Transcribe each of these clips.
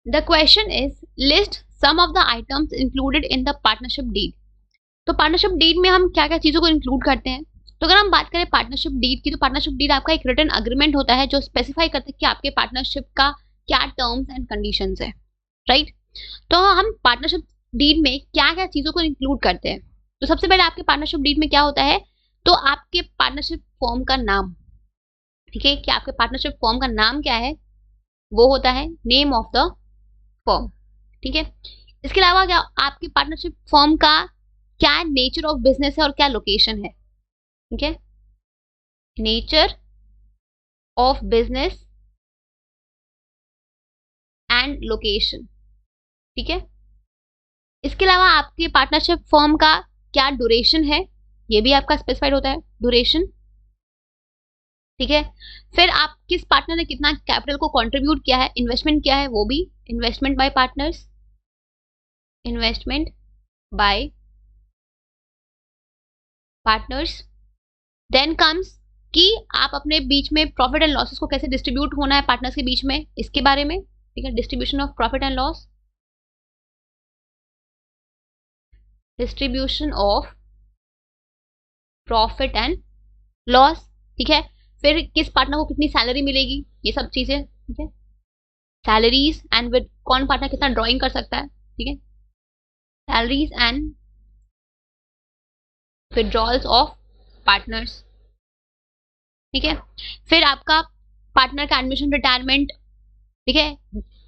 The question is list some of the items included in the partnership deed. तो partnership deed में हम क्या क्या चीजों को इंक्लूड करते हैं। तो अगर हम बात करें पार्टनरशिप डीड की, तो पार्टनरशिप डीड आपका एक रिटन अग्रीमेंट होता है जो स्पेसिफाई करता है कि आपके पार्टनरशिप का क्या टर्म्स एंड कंडीशंस है, राइट। तो हम पार्टनरशिप डीड में क्या क्या चीजों को इंक्लूड करते हैं। तो सबसे पहले आपके पार्टनरशिप डीड में क्या होता है, तो आपके पार्टनरशिप फॉर्म का नाम, ठीक है, कि आपके पार्टनरशिप फॉर्म का नाम क्या है, वो होता है नेम ऑफ द फॉर्म, ठीक है। इसके अलावा क्या आपकी पार्टनरशिप फॉर्म का क्या नेचर ऑफ बिजनेस है और क्या लोकेशन है, ठीक है, nature of business and location, ठीक है। इसके अलावा आपके पार्टनरशिप फॉर्म का क्या ड्यूरेशन है, ये भी आपका स्पेसिफाइड होता है, ड्यूरेशन, ठीक है। फिर आप किस पार्टनर ने कितना कैपिटल को कंट्रीब्यूट किया है, इन्वेस्टमेंट किया है, वो भी investment by partners, investment by partners. Then comes कि आप अपने बीच में प्रॉफिट एंड लॉसेस को कैसे डिस्ट्रीब्यूट होना है पार्टनर्स के बीच में, इसके बारे में, ठीक है, distribution of profit and loss, distribution of profit and loss, ठीक है। फिर किस पार्टनर को कितनी सैलरी मिलेगी, ये सब चीजें, ठीक है, सैलरीज एंड विद कौन पार्टनर कितना ड्रॉइंग कर सकता है, ठीक है, salaries and withdrawals of partners, ठीक है। फिर आपका पार्टनर का एडमिशन, रिटायरमेंट, ठीक है,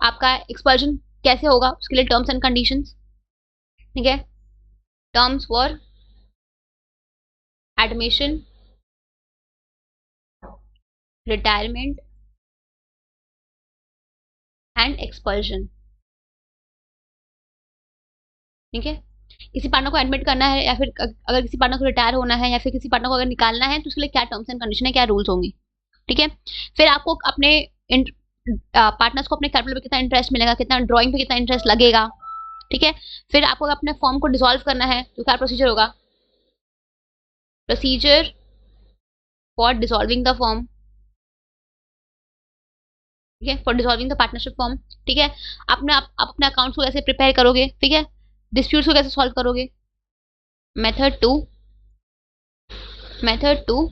आपका एक्सपर्जन कैसे होगा, उसके लिए टर्म्स एंड कंडीशंस, ठीक है, terms for admission, retirement and expulsion, ठीक है। किसी पार्टनर को एडमिट करना है या फिर अगर किसी पार्टनर को रिटायर होना है या फिर किसी पार्टनर को अगर निकालना है तो उसके लिए क्या टर्म्स एंड कंडीशन है, क्या रूल्स होंगे, ठीक है। फिर आपको अपने पार्टनर्स को अपने कैपिटल पे कितना इंटरेस्ट मिलेगा, कितना ड्रॉइंग पे कितना इंटरेस्ट लगेगा, ठीक है। फिर आपको अपने फॉर्म को डिसॉल्व करना है तो क्या प्रोसीजर होगा, procedure for dissolving the form, ठीक है, for dissolving the partnership form, ठीक है। आप अपने अकाउंट्स को कैसे प्रिपेयर करोगे, ठीक है, डिस्प्यूट्स को कैसे सॉल्व करोगे, मेथड टू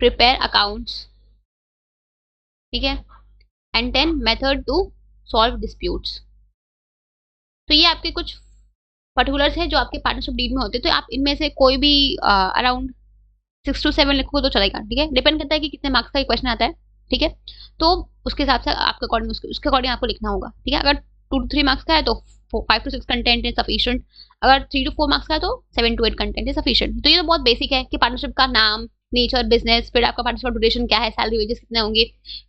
प्रिपेयर अकाउंट्स, ठीक है, and then method to solve disputes. तो ये आपके कुछ पर्टिकुलर्स है जो आपके पार्टनरशिप डीड में होते हैं। तो आप इनमें से कोई भी अराउंड 6 to 7 लिखोगे तो चलेगा, ठीक है, डिपेंड करता है कि कितने मार्क्स का क्वेश्चन आता है, ठीक है। तो उसके हिसाब से आपके अकॉर्डिंग उसके अकॉर्डिंग आपको लिखना होगा, ठीक है। अगर 2 to 3 मार्क्स का है तो 5 to 6 कंटेंट इज सफिशिएंट, अगर 3 to 4 मार्क्स का है तो 7 to 8 कंटेंट इज सफिशिएंट। तो ये तो बहुत बेसिक है कि पार्टनरशिप का नाम, नेचर, बिजनेस, फिर आपका पार्टनरशिप ड्यूरेशन क्या है, सैलरी वेजेस कितने होंगे,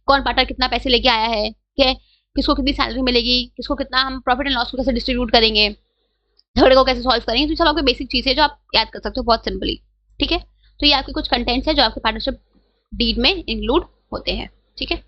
कौन पार्टनर कितना पैसे लेके आया है, ठीक है, किसको कितनी सैलरी मिलेगी, किसको कितना, हम प्रॉफिट एंड लॉस को कैसे डिस्ट्रीब्यूट करेंगे, थर्ड को कैसे सॉल्व करेंगे। तो सब आपके बेसिक चीज है जो आप याद कर सकते हो बहुत सिंपली, ठीक है। तो ये आपके कुछ कंटेंट्स है जो आपके पार्टनरशिप डीड में इंक्लूड होते हैं, ठीक है।